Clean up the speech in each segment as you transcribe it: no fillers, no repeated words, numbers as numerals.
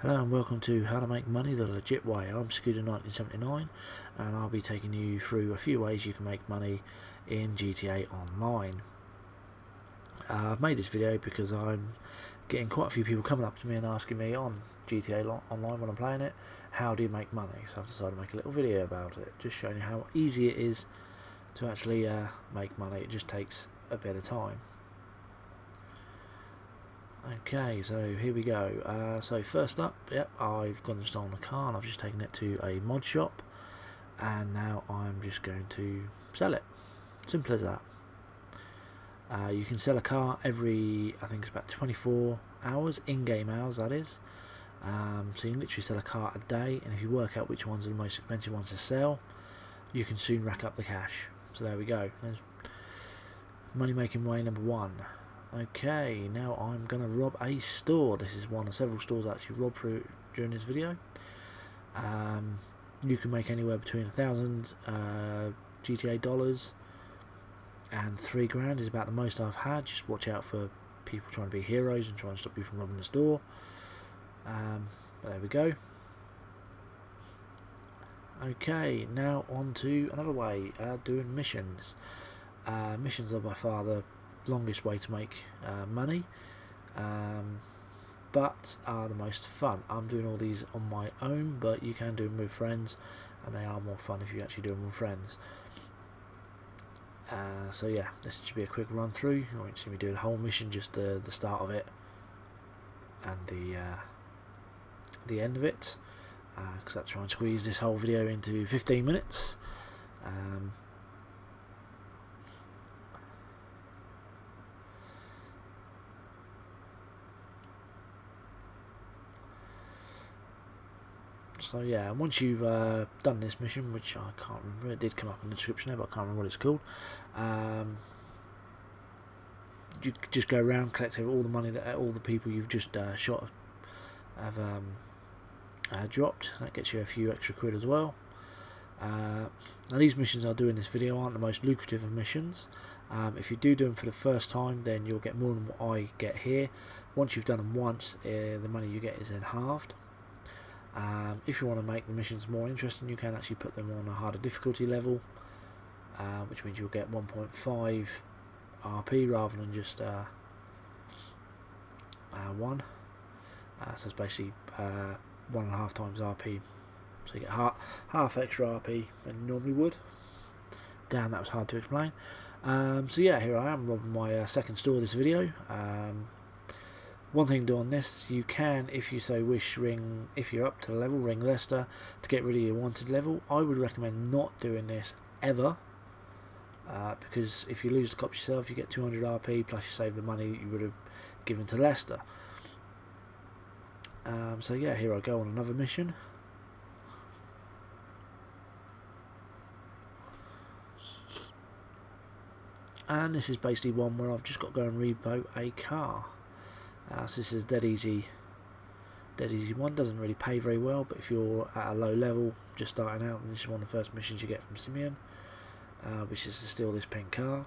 Hello and welcome to How to Make Money the Legit Way. I'm Scooter1979 and I'll be taking you through a few ways you can make money in GTA Online. I've made this video because I'm getting quite a few people coming up to me and asking me on GTA Online when I'm playing it, how do you make money? So I've decided to make a little video about it, just showing you how easy it is to actually make money. It just takes a bit of time. Okay, so here we go. So first up, I've gone and stolen a car and I've just taken it to a mod shop, and now I'm just going to sell it. Simple as that. You can sell a car every, I think it's about 24 hours, in-game hours that is. So you can literally sell a car a day, and if you work out which ones are the most expensive ones to sell, you can soon rack up the cash. So there we go. There's money making way number one. Okay, now I'm going to rob a store. This is one of several stores I actually robbed through during this video. You can make anywhere between 1,000 GTA dollars and $3 is about the most I've had. Just watch out for people trying to be heroes and try and stop you from robbing the store. But there we go. Okay, now on to another way, doing missions. Missions are by far the longest way to make money, but are the most fun. I'm doing all these on my own, but you can do them with friends, and they are more fun if you actually do them with friends. So yeah, this should be a quick run through. You won't see me do the whole mission, just the start of it and the end of it, because I'll try and squeeze this whole video into 15 minutes. So yeah, once you've done this mission, which I can't remember, it did come up in the description there, but I can't remember what it's called. You just go around, collect all the money that all the people you've just shot have dropped. That gets you a few extra quid as well. Now these missions I do in this video aren't the most lucrative of missions. If you do them for the first time, then you'll get more than what I get here. Once you've done them once, the money you get is then halved. If you want to make the missions more interesting, you can actually put them on a harder difficulty level, which means you'll get 1.5 RP rather than just 1. So it's basically 1.5 times RP, so you get half extra RP than you normally would. Damn, that was hard to explain. So yeah, here I am robbing my second store this video. One thing to do on this, you can, if you so wish, if you're up to the level, ring Lester to get rid of your wanted level. I would recommend not doing this ever, because if you lose the cops yourself, you get 200 RP plus you save the money you would have given to Lester. So yeah, here I go on another mission. And this is basically one where I've just got to go and repo a car. So this is dead easy one. Doesn't really pay very well, but if you're at a low level, just starting out, this is one of the first missions you get from Simeon, which is to steal this pink car.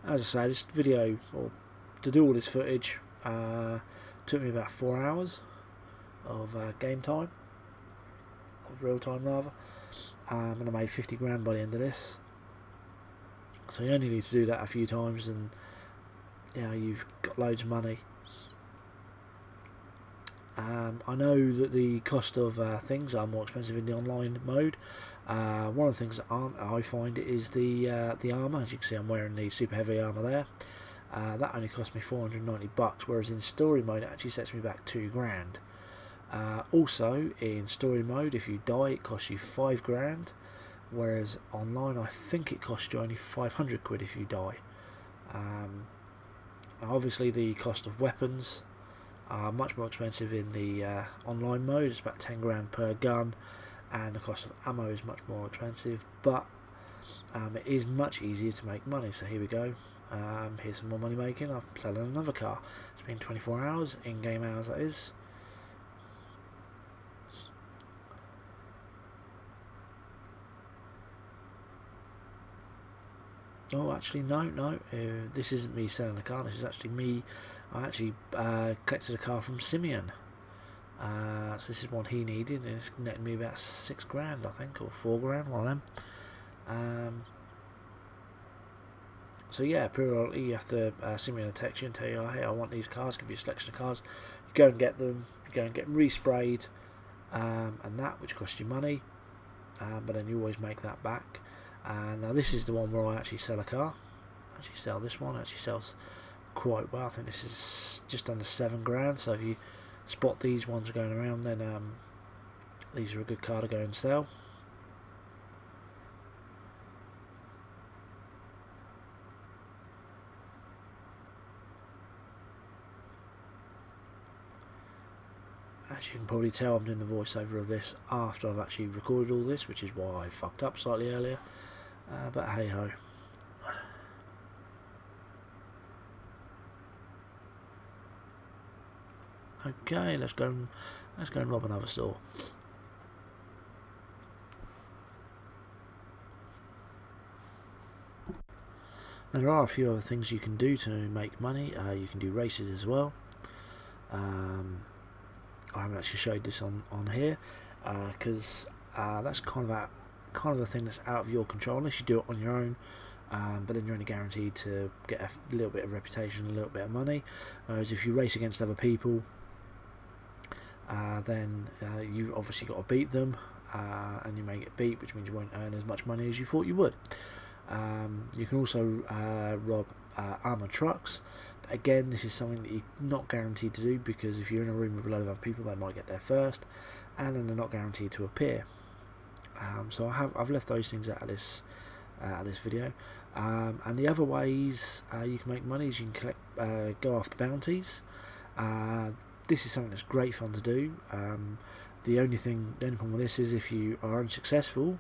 As I say, this video, or to do all this footage, took me about 4 hours of game time. Real time rather, and I made 50 grand by the end of this. So you only need to do that a few times, and you've got loads of money. I know that the cost of things are more expensive in the online mode. One of the things that aren't, I find, is the armour. As you can see, I'm wearing the super heavy armour there. That only cost me 490 bucks, whereas in story mode it actually sets me back 2 grand. Also, in story mode, if you die, it costs you 5 grand, whereas online, I think it costs you only 500 quid if you die. Obviously, the cost of weapons are much more expensive in the online mode. It's about 10 grand per gun, and the cost of ammo is much more expensive, but it is much easier to make money. So here we go. Here's some more money making. I'm selling another car. It's been 24 hours, in-game hours that is. Oh, actually, no. This isn't me selling a car. This is actually me. I actually collected a car from Simeon. So this is one he needed, and it's netted me about £6 I think, or £4, one of them. So yeah, periodically you have to Simeon will text you and tell you, oh, hey, I want these cars, give you a selection of cars. You go and get them, you go and get them resprayed, and that, which costs you money, but then you always make that back. Now this is the one where I actually sell a car. I actually sell this one, it actually sells quite well. I think this is just under £7, so if you spot these ones going around, then these are a good car to go and sell. As you can probably tell, I'm doing the voiceover of this after I've actually recorded all this, which is why I fucked up slightly earlier, but hey ho. Okay, let's go and rob another store. Now, there are a few other things you can do to make money. You can do races as well. I haven't actually showed this on here because that's kind of the thing that's out of your control unless you do it on your own. But then you're only guaranteed to get a little bit of reputation, a little bit of money. Whereas if you race against other people, then you've obviously got to beat them, and you may get beat, which means you won't earn as much money as you thought you would. You can also rob armoured trucks. But again, this is something that you're not guaranteed to do, because if you're in a room with a load of other people, they might get there first, and then they're not guaranteed to appear. So I've left those things out of this video. And the other ways you can make money is you can go after bounties. This is something that's great fun to do. The only problem with this is if you are unsuccessful.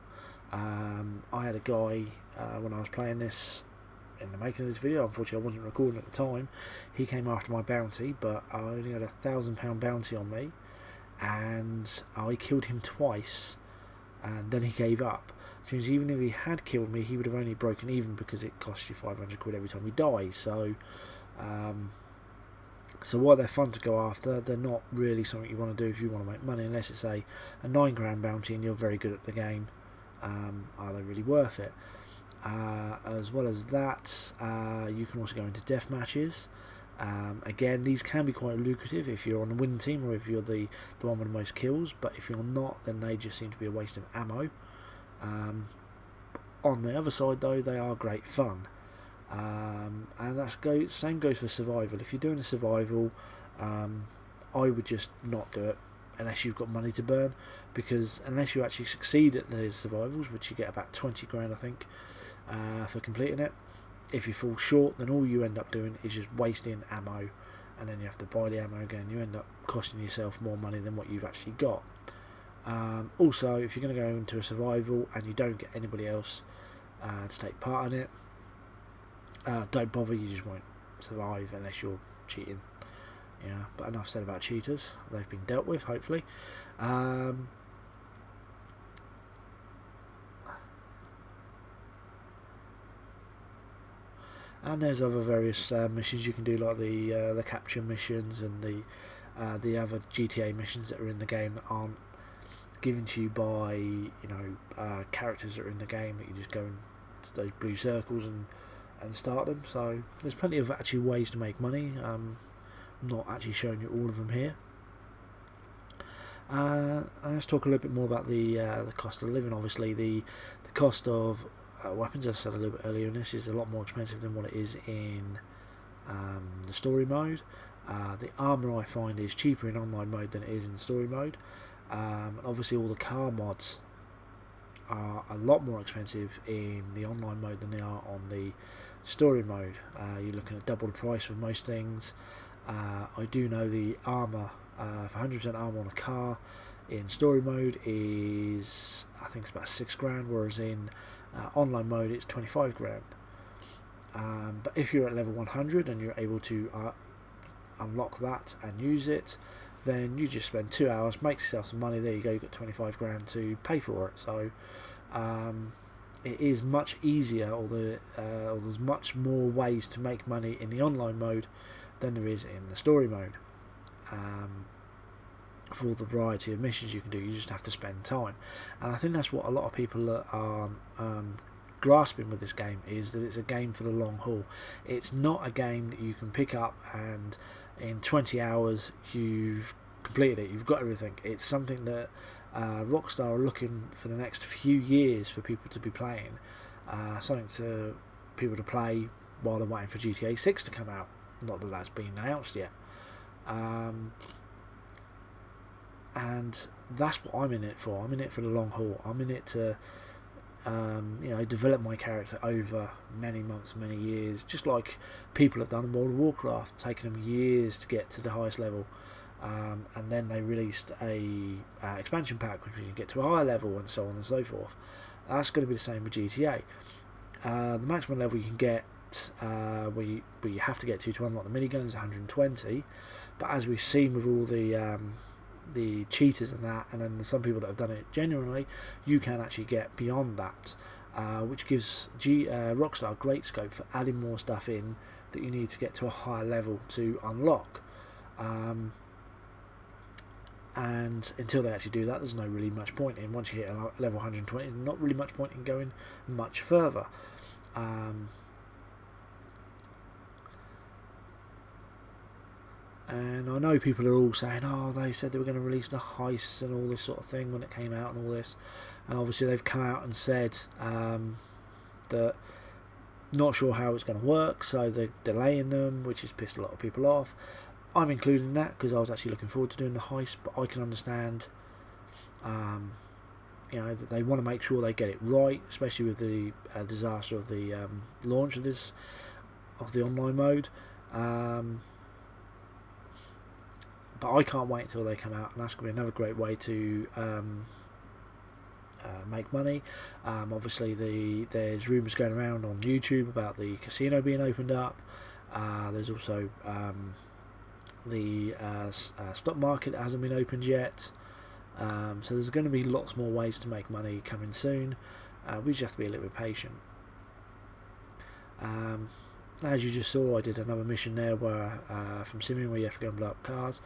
I had a guy when I was playing this in the making of this video. Unfortunately, I wasn't recording at the time. He came after my bounty, but I only had a £1,000 bounty on me, and I killed him twice, and then he gave up. Which means even if he had killed me, he would have only broken even, because it costs you 500 quid every time you die. So while they're fun to go after, they're not really something you want to do if you want to make money, unless it's a £9 bounty and you're very good at the game. Are they really worth it? As well as that, you can also go into death matches. Again, these can be quite lucrative if you're on the winning team or if you're the one with the most kills, but if you're not, then they just seem to be a waste of ammo. On the other side though, they are great fun. And same goes for survival. If you're doing a survival, I would just not do it unless you've got money to burn, because unless you actually succeed at the survivals, which you get about 20 grand I think for completing it, if you fall short, then all you end up doing is just wasting ammo, and then you have to buy the ammo again. You end up costing yourself more money than what you've actually got. Also, if you're going to go into a survival and you don't get anybody else to take part in it, don't bother. You just won't survive unless you're cheating. Yeah, but enough said about cheaters. They've been dealt with, hopefully. And there's other various missions you can do, like the capture missions and the other GTA missions that are in the game that aren't given to you by characters that are in the game, that you just go into those blue circles and start them. So there's plenty of actually ways to make money. I'm not actually showing you all of them here. Let's talk a little bit more about the cost of living. Obviously, the cost of weapons, as I said a little bit earlier in this, is a lot more expensive than what it is in the story mode. The armour, I find, is cheaper in online mode than it is in story mode. Obviously, all the car mods are a lot more expensive in the online mode than they are on the story mode. You're looking at double the price for most things. I do know the armour for 100% armour on a car in story mode is, I think it's about £6, whereas in online mode it's 25 grand. But if you're at level 100 and you're able to unlock that and use it, then you just spend 2 hours, make yourself some money. There you go, you've got 25 grand to pay for it. So it is much easier, or there's much more ways to make money in the online mode than there is in the story mode. For all the variety of missions you can do, you just have to spend time, and I think that's what a lot of people are grasping with this game, is that it's a game for the long haul. It's not a game that you can pick up and in 20 hours you've completed it, you've got everything. It's something that Rockstar are looking for the next few years for people to be playing, something to people to play while they're waiting for GTA 6 to come out. Not that that's been announced yet. And that's what I'm in it for. I'm in it for the long haul. I'm in it to develop my character over many months, many years, just like people have done in World of Warcraft, taking them years to get to the highest level, and then they released a expansion pack which you can get to a higher level, and so on and so forth. That's going to be the same with GTA. The maximum level you can get, where you have to get to unlock the miniguns, is 120, but as we've seen with all the cheaters and that, and then some people that have done it genuinely, you can actually get beyond that, which gives Rockstar great scope for adding more stuff in that you need to get to a higher level to unlock. And until they actually do that, there's no really much point in, once you hit level 120, there's not really much point in going much further. And I know people are all saying, oh, they said they were going to release the heists and all this sort of thing when it came out and all this, and obviously they've come out and said that not sure how it's going to work, so they're delaying them, which has pissed a lot of people off. I'm including that because I was actually looking forward to doing the heist, but I can understand that they want to make sure they get it right, especially with the disaster of the launch of the online mode. But I can't wait until they come out, and that's going to be another great way to make money. Obviously, there's rumours going around on YouTube about the casino being opened up. There's also the stock market that hasn't been opened yet. So there's going to be lots more ways to make money coming soon. We just have to be a little bit patient. As you just saw, I did another mission there where from Simeon, where you have to go and blow up cars.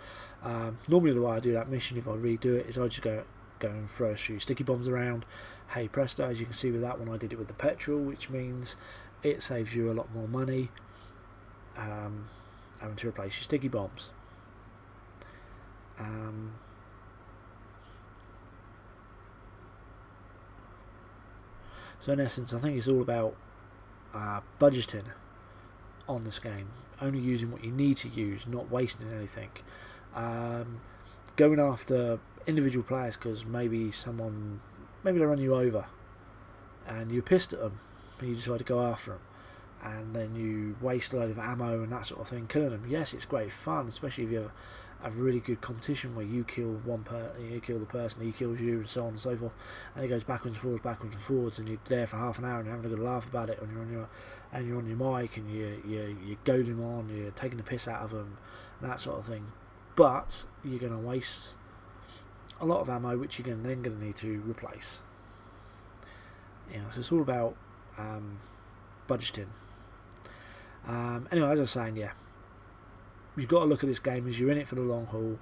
Normally the way I do that mission, if I redo it, is I just go and throw a few sticky bombs around. Hey presto, as you can see with that one, I did it with the petrol, which means it saves you a lot more money having to replace your sticky bombs. So in essence, I think it's all about budgeting on this game, only using what you need to use, not wasting anything. Going after individual players because maybe they run you over and you're pissed at them and you decide to go after them, and then you waste a load of ammo and that sort of thing killing them. Yes, it's great fun, especially if you have a really good competition where you kill you kill the person, he kills you, and so on and so forth, and it goes backwards and forwards, and you're there for half an hour and you're having a good laugh about it, and you're on your mic and you're goading them on, you're taking the piss out of them, and that sort of thing. But you're going to waste a lot of ammo, which you're then going to need to replace. So it's all about budgeting. Anyway, as I was saying, you've got to look at this game as you're in it for the long haul.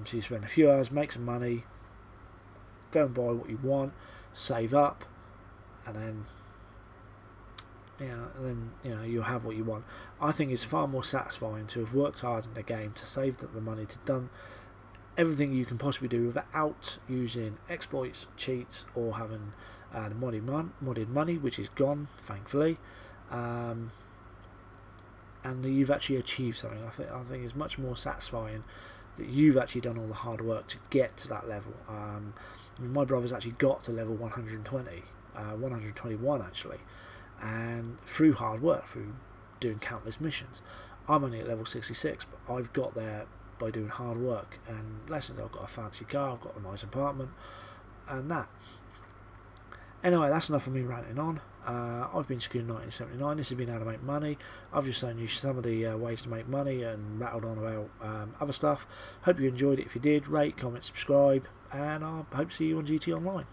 So you spend a few hours, make some money, go and buy what you want, save up, and then you'll have what you want. I think it's far more satisfying to have worked hard in the game, to save the money, to done everything you can possibly do without using exploits, cheats, or having the modded money, which is gone, thankfully. And you've actually achieved something. I think it's much more satisfying that you've actually done all the hard work to get to that level. My brother's actually got to level 120, 121 actually, and through hard work, through doing countless missions. I'm only at level 66, but I've got there by doing hard work and lessons. I've got a fancy car, I've got a nice apartment, and that. Anyway, that's enough of me ranting on. I've been Skun 1979. This has been how to make money. I've just shown you some of the ways to make money and rattled on about other stuff. Hope you enjoyed it. If you did, rate, comment, subscribe, and I hope to see you on GT Online.